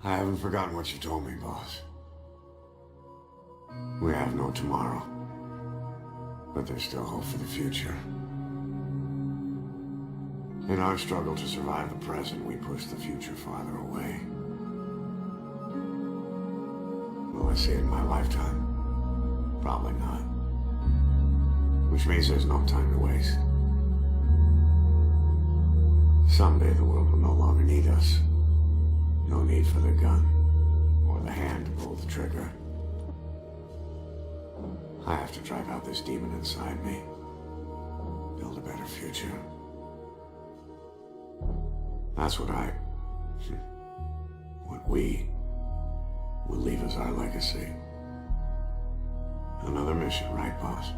I haven't forgotten what you told me, boss. We have no tomorrow, but there's still hope for the future. In our struggle to survive the present, we push the future farther away. Will I see it in my lifetime? Probably not. Which means there's no time to waste. Someday the world will no longer need us. No need for the gun, or the hand to pull the trigger. I have to drive out this demon inside me. Build a better future. That's what we will leave as our legacy. Another mission, right, boss?